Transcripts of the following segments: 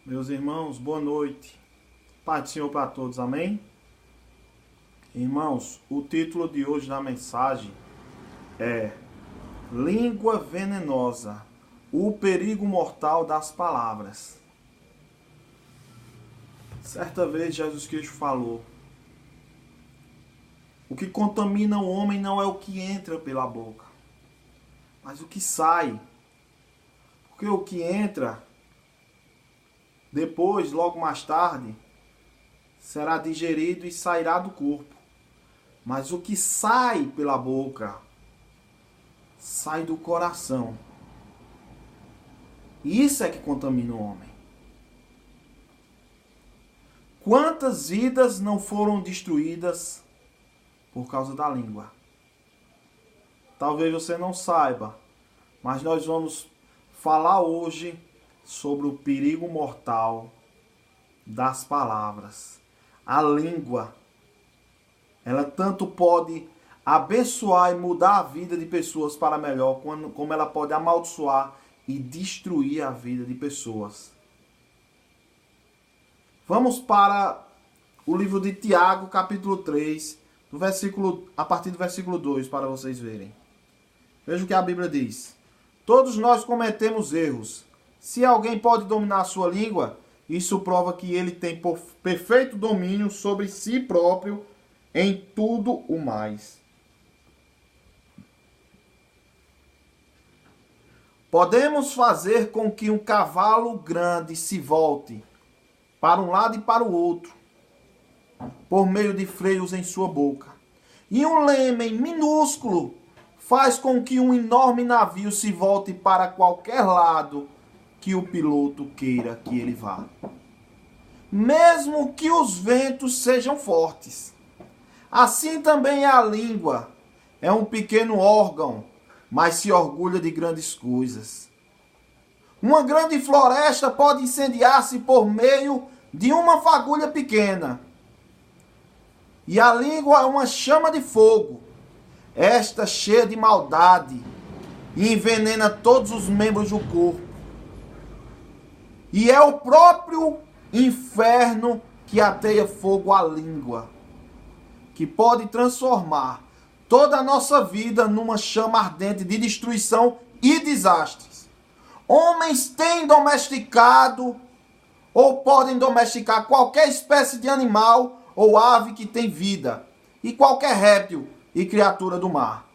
Meus irmãos, boa noite. Pai do Senhor para todos, amém? Irmãos, o título de hoje da mensagem é Língua Venenosa, o perigo mortal das palavras. Certa vez Jesus Cristo falou: o que contamina o homem não é o que entra pela boca, mas o que sai. Porque o que entra depois, logo mais tarde, será digerido e sairá do corpo. Mas o que sai pela boca, sai do coração. E isso é que contamina o homem. Quantas vidas não foram destruídas por causa da língua? Talvez você não saiba, mas nós vamos falar hoje sobre o perigo mortal das palavras. A língua, ela tanto pode abençoar e mudar a vida de pessoas para melhor, como ela pode amaldiçoar e destruir a vida de pessoas. Vamos para o livro de Tiago, capítulo 3, a partir do versículo 2, para vocês verem. Veja o que a Bíblia diz. Todos nós cometemos erros. Se alguém pode dominar a sua língua, isso prova que ele tem perfeito domínio sobre si próprio em tudo o mais. Podemos fazer com que um cavalo grande se volte para um lado e para o outro, por meio de freios em sua boca. E um leme minúsculo faz com que um enorme navio se volte para qualquer lado que o piloto queira que ele vá. Mesmo que os ventos sejam fortes. Assim também é a língua. É um pequeno órgão, mas se orgulha de grandes coisas. Uma grande floresta pode incendiar-se por meio de uma fagulha pequena. E a língua é uma chama de fogo. Esta cheia de maldade e envenena todos os membros do corpo. E é o próprio inferno que ateia fogo à língua, que pode transformar toda a nossa vida numa chama ardente de destruição e desastres. Homens têm domesticado ou podem domesticar qualquer espécie de animal ou ave que tem vida, e qualquer réptil e criatura do mar.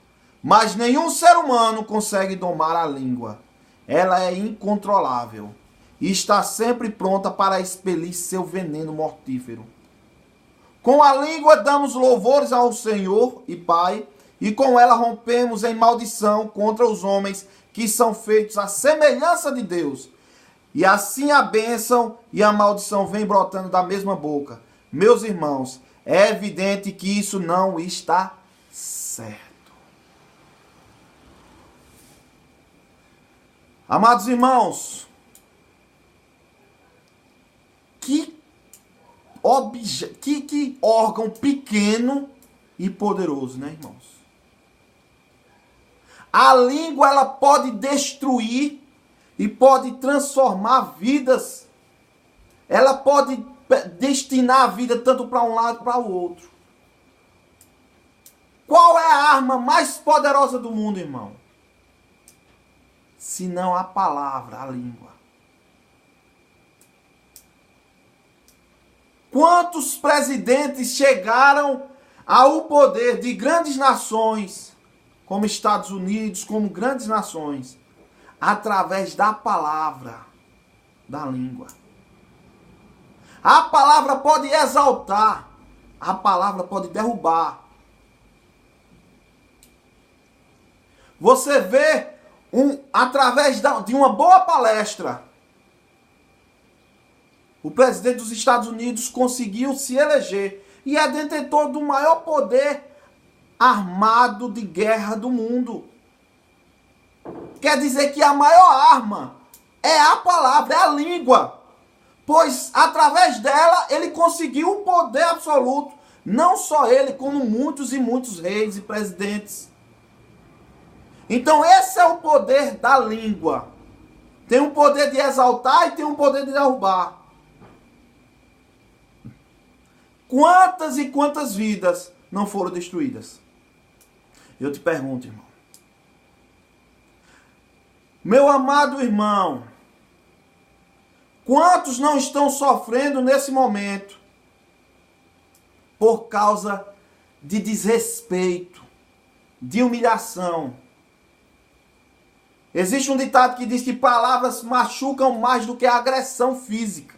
Mas nenhum ser humano consegue domar a língua. Ela é incontrolável e está sempre pronta para expelir seu veneno mortífero. Com a língua damos louvores ao Senhor e Pai, e com ela rompemos em maldição contra os homens que são feitos à semelhança de Deus. E assim a bênção e a maldição vêm brotando da mesma boca. Meus irmãos, é evidente que isso não está certo. Amados irmãos, que órgão pequeno e poderoso, né, irmãos? A língua, ela pode destruir e pode transformar vidas. Ela pode destinar a vida tanto para um lado para o outro. Qual é a arma mais poderosa do mundo, irmão? Se não a palavra, a língua. Quantos presidentes chegaram ao poder de grandes nações, como Estados Unidos, como grandes nações, através da palavra, da língua? A palavra pode exaltar, a palavra pode derrubar. Você vê, através de uma boa palestra, o presidente dos Estados Unidos conseguiu se eleger e é detentor do maior poder armado de guerra do mundo. Quer dizer que a maior arma é a palavra, é a língua. Pois através dela ele conseguiu o poder absoluto. Não só ele, como muitos e muitos reis e presidentes. Então esse é o poder da língua. Tem um poder de exaltar e tem um poder de derrubar. quantas e quantas vidas não foram destruídas? Eu te pergunto, irmão. Meu amado irmão, quantos não estão sofrendo nesse momento por causa de desrespeito, de humilhação? Existe um ditado que diz que palavras machucam mais do que a agressão física.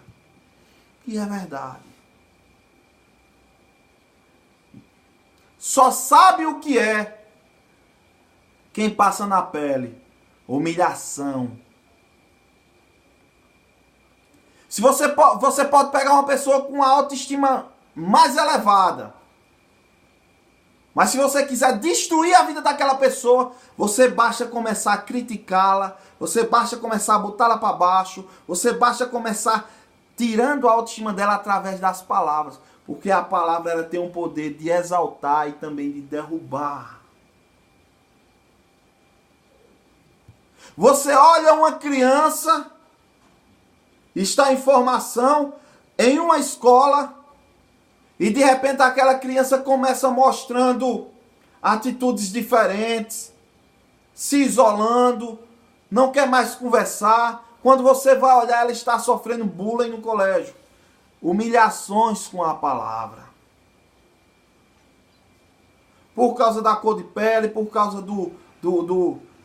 E é verdade. Só sabe o que é quem passa na pele. Humilhação. Se você pode pegar uma pessoa com uma autoestima mais elevada, mas se você quiser destruir a vida daquela pessoa, você basta começar a criticá-la, você basta começar a botá-la para baixo, você basta começar tirando a autoestima dela através das palavras. Porque a palavra ela tem um poder de exaltar e também de derrubar. Você olha uma criança, está em formação em uma escola, e de repente aquela criança começa mostrando atitudes diferentes, se isolando, não quer mais conversar. Quando você vai olhar, ela está sofrendo bullying no colégio. Humilhações com a palavra. Por causa da cor de pele, por causa do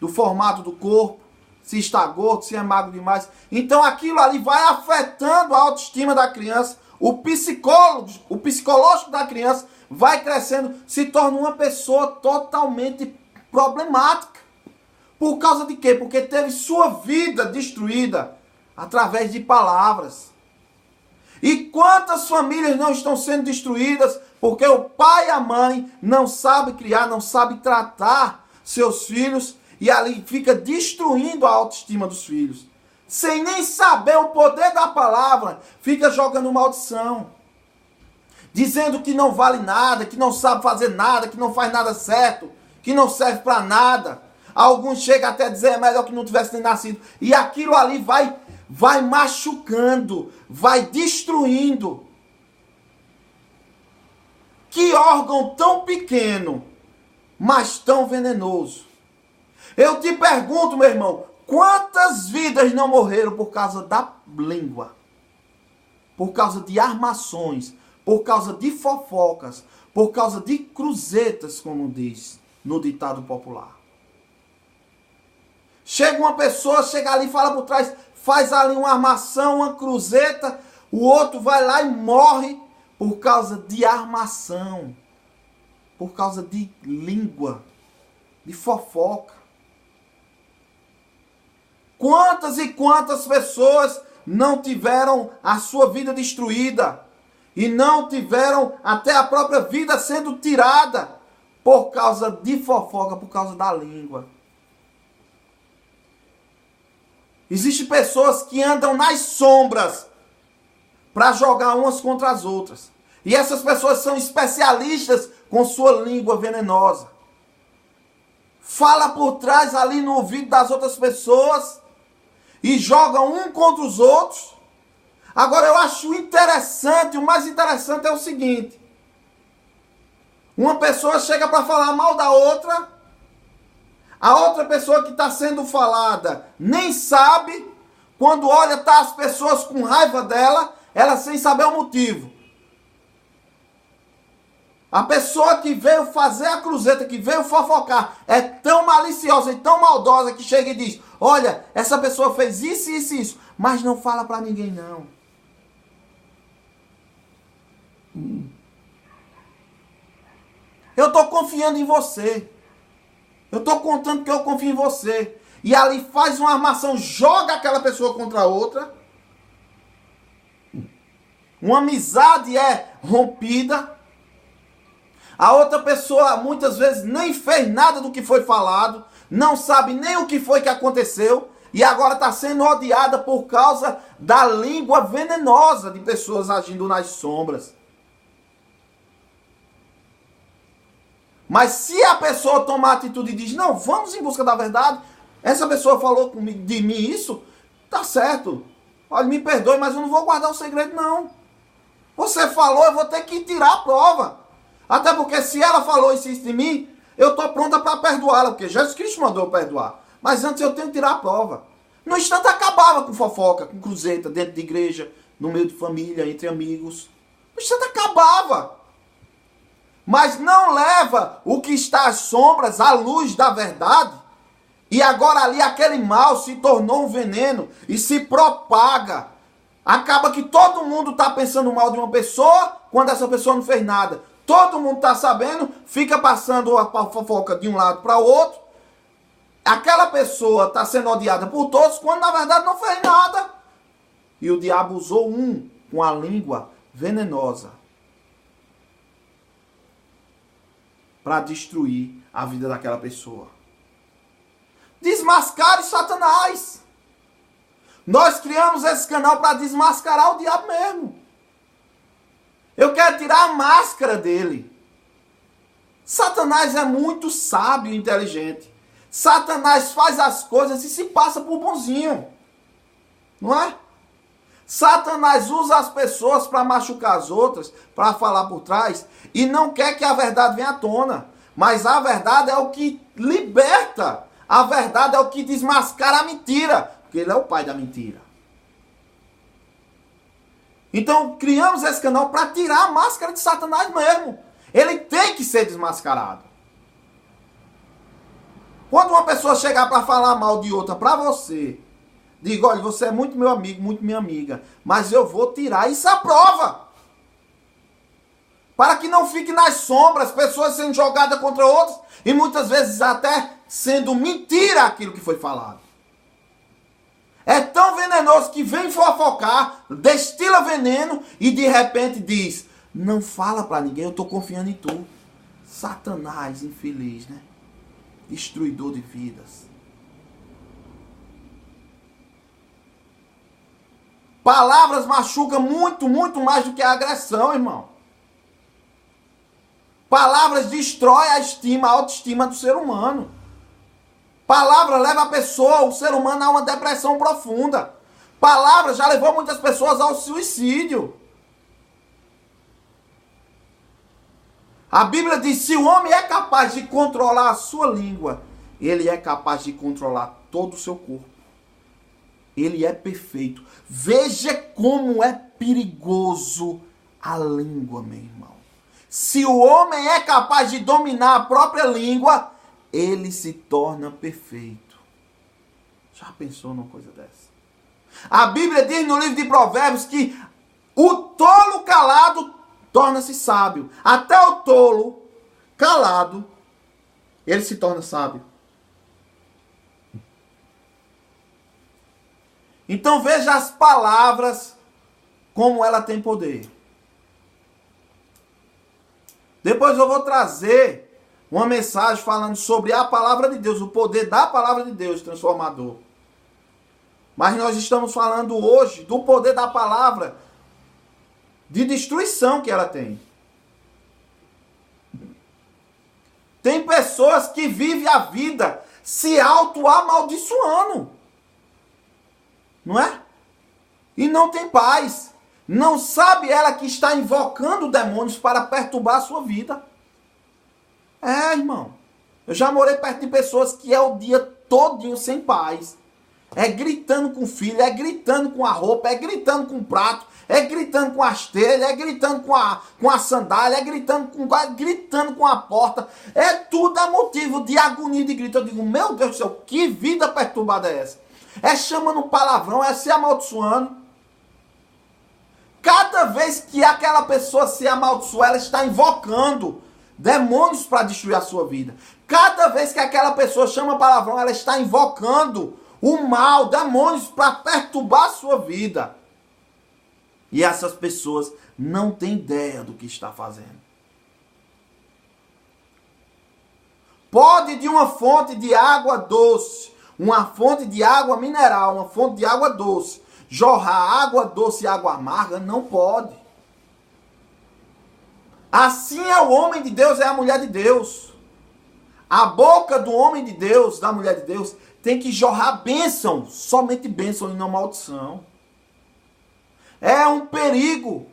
formato do corpo, se está gordo, se é magro demais. Então aquilo ali vai afetando a autoestima da criança. O psicológico da criança vai crescendo, se torna uma pessoa totalmente problemática. Por causa de quê? Porque teve sua vida destruída através de palavras. E quantas famílias não estão sendo destruídas porque o pai e a mãe não sabem criar, não sabem tratar seus filhos e ali fica destruindo a autoestima dos filhos. Sem nem saber o poder da palavra, fica jogando maldição. Dizendo que não vale nada, que não sabe fazer nada, que não faz nada certo, que não serve para nada. Alguns chegam até a dizer é melhor que não tivesse nem nascido. E aquilo ali vai machucando, vai destruindo. Que órgão tão pequeno, mas tão venenoso. Eu te pergunto, meu irmão, quantas vidas não morreram por causa da língua? Por causa de armações, por causa de fofocas, por causa de cruzetas, como diz no ditado popular. Chega uma pessoa, chega ali, fala por trás, faz ali uma armação, uma cruzeta, o outro vai lá e morre por causa de armação, por causa de língua, de fofoca. Quantas e quantas pessoas não tiveram a sua vida destruída e não tiveram até a própria vida sendo tirada por causa de fofoca, por causa da língua. Existem pessoas que andam nas sombras para jogar umas contra as outras. E essas pessoas são especialistas com sua língua venenosa. Fala por trás ali no ouvido das outras pessoas e joga um contra os outros. Agora eu acho interessante, o mais interessante é o seguinte. Uma pessoa chega para falar mal da outra. A outra pessoa que está sendo falada nem sabe. Quando olha, tá as pessoas com raiva dela, ela sem saber o motivo. A pessoa que veio fazer a cruzeta, que veio fofocar, é tão maliciosa e tão maldosa que chega e diz, olha, essa pessoa fez isso, isso e isso, mas não fala para ninguém não. Eu estou confiando em você. Eu estou contando que eu confio em você. E ali faz uma armação, joga aquela pessoa contra a outra. Uma amizade é rompida. A outra pessoa muitas vezes nem fez nada do que foi falado. Não sabe nem o que foi que aconteceu. E agora está sendo odiada por causa da língua venenosa de pessoas agindo nas sombras. Mas se a pessoa tomar atitude e diz, não, vamos em busca da verdade, essa pessoa falou de mim isso, tá certo. Olha, me perdoe, mas eu não vou guardar o segredo, não. Você falou, eu vou ter que tirar a prova. Até porque se ela falou isso de mim, eu estou pronta para perdoá-la, porque Jesus Cristo mandou eu perdoar. Mas antes eu tenho que tirar a prova. No instante acabava com fofoca, com cruzeta, dentro de igreja, no meio de família, entre amigos. No instante acabava. Mas não leva o que está às sombras à luz da verdade. E agora ali aquele mal se tornou um veneno e se propaga. Acaba que todo mundo está pensando mal de uma pessoa quando essa pessoa não fez nada. Todo mundo está sabendo, fica passando a fofoca de um lado para o outro. Aquela pessoa está sendo odiada por todos quando na verdade não fez nada. E o diabo usou com a língua venenosa para destruir a vida daquela pessoa. Desmascare Satanás. Nós criamos esse canal para desmascarar o diabo mesmo. Eu quero tirar a máscara dele. Satanás é muito sábio e inteligente. Satanás faz as coisas e se passa por bonzinho. Não é? Satanás usa as pessoas para machucar as outras, para falar por trás, e não quer que a verdade venha à tona. Mas a verdade é o que liberta. A verdade é o que desmascara a mentira. Porque ele é o pai da mentira. Então criamos esse canal para tirar a máscara de Satanás mesmo. Ele tem que ser desmascarado. Quando uma pessoa chegar para falar mal de outra para você, diga, olha, você é muito meu amigo, muito minha amiga, mas eu vou tirar isso à prova. Para que não fique nas sombras, pessoas sendo jogadas contra outras e muitas vezes até sendo mentira aquilo que foi falado. É tão venenoso que vem fofocar, destila veneno e de repente diz, não fala para ninguém, eu estou confiando em tu. Satanás, infeliz, né? Destruidor de vidas. Palavras machucam muito, muito mais do que a agressão, irmão. Palavras destroem a estima, a autoestima do ser humano. Palavra leva a pessoa, o ser humano, a uma depressão profunda. Palavra já levou muitas pessoas ao suicídio. A Bíblia diz, se o homem é capaz de controlar a sua língua, ele é capaz de controlar todo o seu corpo. Ele é perfeito. Veja como é perigoso a língua, meu irmão. Se o homem é capaz de dominar a própria língua, ele se torna perfeito. Já pensou numa coisa dessa? A Bíblia diz no livro de Provérbios que o tolo calado torna-se sábio. Até o tolo calado, ele se torna sábio. Então veja as palavras, como ela tem poder. Depois eu vou trazer uma mensagem falando sobre a palavra de Deus, o poder da palavra de Deus transformador. Mas nós estamos falando hoje do poder da palavra de destruição que ela tem. Tem pessoas que vivem a vida se auto-amaldiçoando. Não é? E não tem paz. Não sabe ela que está invocando demônios para perturbar a sua vida. É, irmão. Eu já morei perto de pessoas que é o dia todinho sem paz. É gritando com o filho, é gritando com a roupa, é gritando com o prato, é gritando com as telhas, é gritando com a sandália, é gritando com a porta. É tudo a motivo de agonia e de grito. Eu digo, meu Deus do céu, que vida perturbada é essa? É chamando palavrão, é se amaldiçoando. Cada vez que aquela pessoa se amaldiçoa, ela está invocando demônios para destruir a sua vida. Cada vez que aquela pessoa chama palavrão, ela está invocando o mal, demônios para perturbar a sua vida. E essas pessoas não têm ideia do que está fazendo. Pode de uma fonte de água doce, uma fonte de água mineral, uma fonte de água doce, jorrar água doce e água amarga? Não pode. Assim é o homem de Deus, é a mulher de Deus. A boca do homem de Deus, da mulher de Deus, tem que jorrar bênção, somente bênção e não maldição. É um perigo.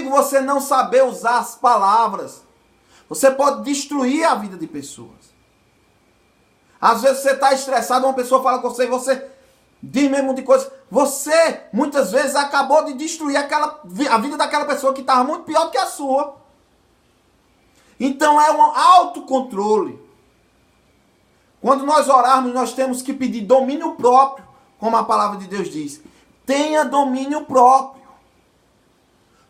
amigo, você não saber usar as palavras, você pode destruir a vida de pessoas. Às vezes você está estressado, uma pessoa fala com você e você diz mesmo de coisas. Você, muitas vezes, acabou de destruir a vida daquela pessoa que estava muito pior do que a sua. Então é um autocontrole. Quando nós orarmos, nós temos que pedir domínio próprio, como a palavra de Deus diz. Tenha domínio próprio.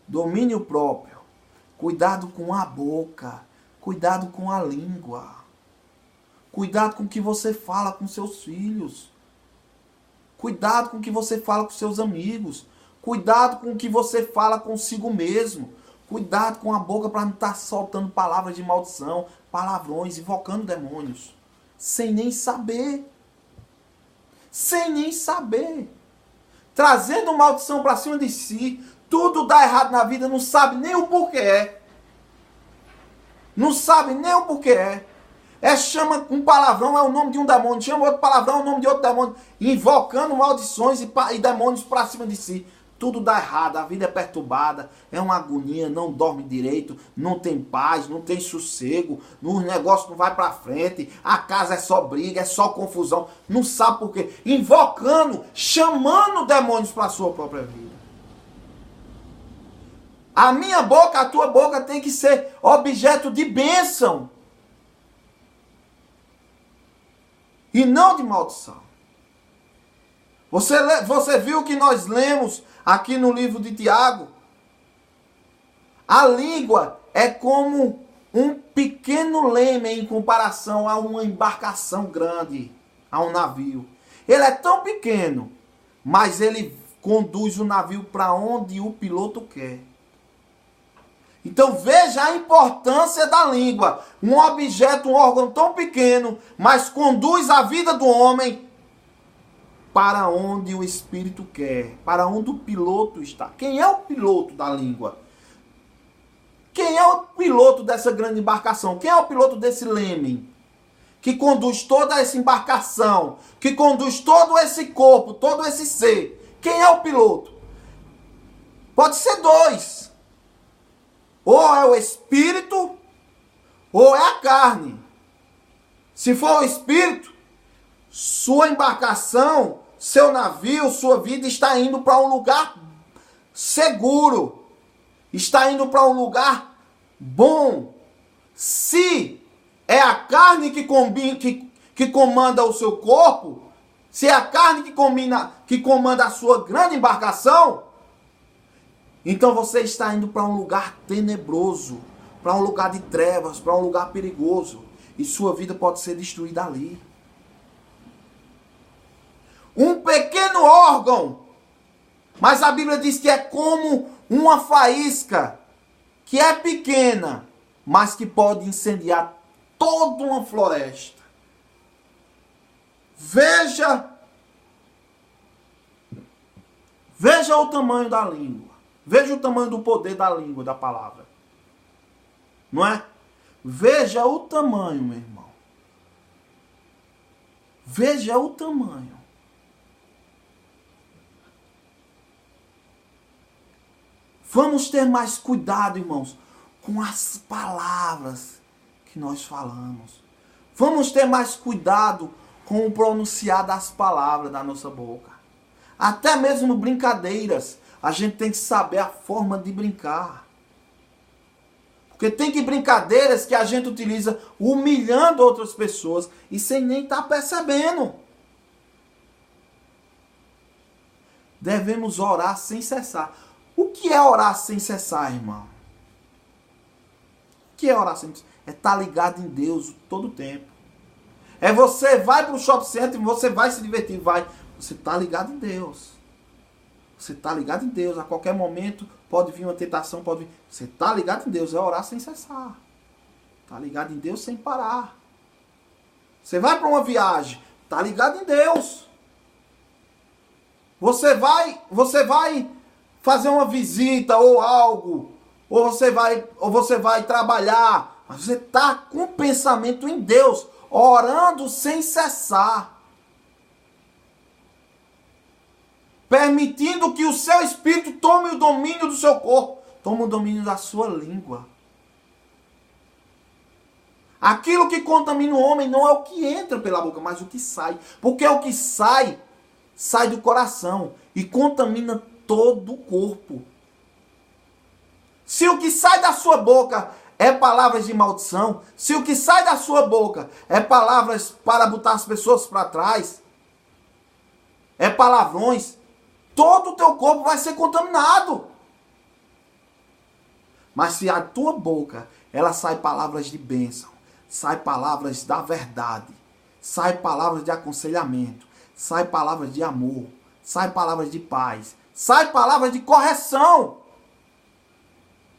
Domínio próprio. Cuidado com a boca. Cuidado com a língua. Cuidado com o que você fala com seus filhos. Cuidado com o que você fala com seus amigos. Cuidado com o que você fala consigo mesmo. Cuidado com a boca para não estar soltando palavras de maldição, palavrões, invocando demônios. Sem nem saber. Sem nem saber. Trazendo maldição para cima de si. Tudo dá errado na vida, não sabe nem o porquê é. Não sabe nem o porquê é. Chama um palavrão, é o nome de um demônio. Chama outro palavrão, é o nome de outro demônio. Invocando maldições e demônios para cima de si. Tudo dá errado, a vida é perturbada, é uma agonia, não dorme direito, não tem paz, não tem sossego, os negócios não vai para frente, a casa é só briga, é só confusão, não sabe por quê. Invocando, chamando demônios para a sua própria vida. A minha boca, a tua boca tem que ser objeto de bênção. E não de maldição. Você viu que nós lemos aqui no livro de Tiago? A língua é como um pequeno leme em comparação a uma embarcação grande, a um navio. Ele é tão pequeno, mas ele conduz o navio para onde o piloto quer. Então veja a importância da língua. Um objeto, um órgão tão pequeno, mas conduz a vida do homem para onde o espírito quer, para onde o piloto está. Quem é o piloto da língua? Quem é o piloto dessa grande embarcação? Quem é o piloto desse leme? Que conduz toda essa embarcação, que conduz todo esse corpo, todo esse ser. Quem é o piloto? Pode ser dois. Ou é o espírito, ou é a carne. Se for o espírito, sua embarcação, seu navio, sua vida está indo para um lugar seguro. Está indo para um lugar bom. Se é a carne que comanda o seu corpo, se é a carne que comanda a sua grande embarcação, então você está indo para um lugar tenebroso, para um lugar de trevas, para um lugar perigoso. E sua vida pode ser destruída ali. Um pequeno órgão, mas a Bíblia diz que é como uma faísca, que é pequena, mas que pode incendiar toda uma floresta. Veja o tamanho da língua. Veja o tamanho do poder da língua, da palavra. Não é? Veja o tamanho, meu irmão. Veja o tamanho. Vamos ter mais cuidado, irmãos, com as palavras que nós falamos. Vamos ter mais cuidado com o pronunciar das palavras da nossa boca. Até mesmo brincadeiras. A gente tem que saber a forma de brincar. Porque tem que brincadeiras que a gente utiliza humilhando outras pessoas e sem nem estar percebendo. Devemos orar sem cessar. O que é orar sem cessar, irmão? O que é orar sem cessar? É estar ligado em Deus todo o tempo. É você vai para o shopping center e você vai se divertir, vai. Você está ligado em Deus. Você está ligado em Deus. A qualquer momento pode vir uma tentação, pode vir. Você está ligado em Deus. É orar sem cessar. Está ligado em Deus sem parar. Você vai para uma viagem. Está ligado em Deus. Você vai fazer uma visita ou algo. Ou você vai trabalhar. Mas você está com o pensamento em Deus. Orando sem cessar. Permitindo que o seu espírito tome o domínio do seu corpo. toma o domínio da sua língua. Aquilo que contamina o homem não é o que entra pela boca, mas o que sai. Porque o que sai, sai do coração e contamina todo o corpo. Se o que sai da sua boca é palavras de maldição, se o que sai da sua boca é palavras para botar as pessoas para trás, é palavrões, todo o teu corpo vai ser contaminado. Mas se a tua boca, ela sai palavras de bênção, sai palavras da verdade, sai palavras de aconselhamento, sai palavras de amor, sai palavras de paz, sai palavras de correção.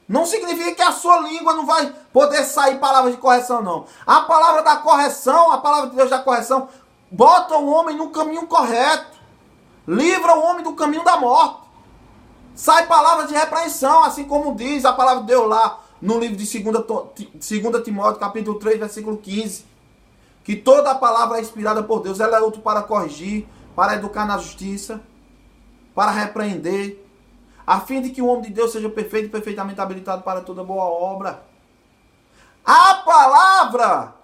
Não significa que a sua língua não vai poder sair palavras de correção, não. A palavra da correção, a palavra de Deus da correção, bota o homem no caminho correto. Livra o homem do caminho da morte. Sai palavras de repreensão, assim como diz a palavra de Deus lá no livro de 2 Timóteo, capítulo 3, versículo 15. Que toda a palavra é inspirada por Deus. Ela é útil para corrigir, para educar na justiça, para repreender, a fim de que o homem de Deus seja perfeito e perfeitamente habilitado para toda boa obra. A palavra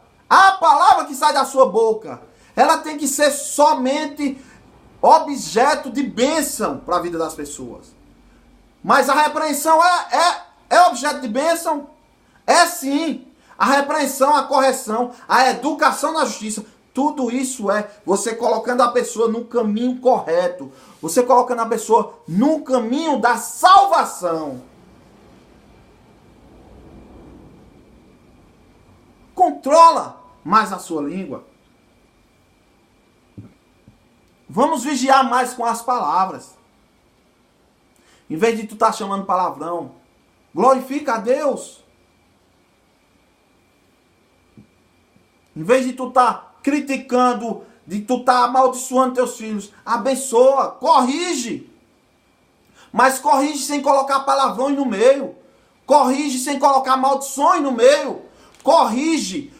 que sai da sua boca, ela tem que ser somente objeto de bênção para a vida das pessoas. Mas a repreensão é objeto de bênção? É sim. A repreensão, a correção, a educação na justiça, tudo isso é você colocando a pessoa no caminho correto. Você colocando a pessoa no caminho da salvação. Controla mais a sua língua. Vamos vigiar mais com as palavras. Em vez de tu estar chamando palavrão, glorifica a Deus. Em vez de tu estar criticando, de tu estar amaldiçoando teus filhos, abençoa, corrige. Mas corrige sem colocar palavrões no meio. Corrige sem colocar maldições no meio. Corrige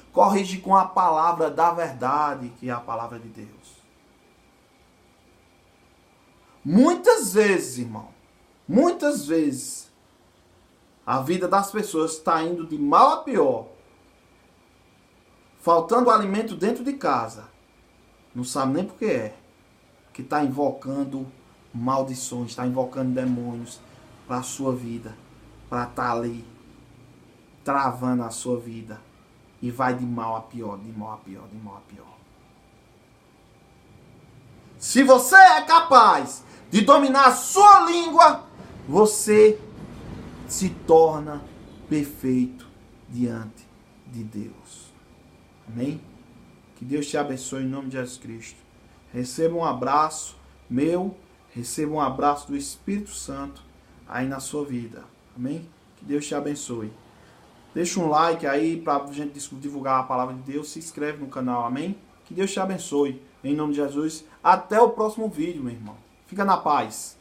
com a palavra da verdade, que é a palavra de Deus. Muitas vezes, irmão, muitas vezes, a vida das pessoas está indo de mal a pior. Faltando alimento dentro de casa. Não sabe nem por que é. Que está invocando maldições, está invocando demônios para a sua vida. Para estar ali, travando a sua vida. E vai de mal a pior, de mal a pior, de mal a pior. Se você é capaz de dominar a sua língua, você se torna perfeito diante de Deus. Amém? Que Deus te abençoe em nome de Jesus Cristo. Receba um abraço meu, receba um abraço do Espírito Santo aí na sua vida. Amém? Que Deus te abençoe. Deixa um like aí para a gente divulgar a palavra de Deus. Se inscreve no canal. Amém? Que Deus te abençoe. Em nome de Jesus. Até o próximo vídeo, meu irmão. Fica na paz.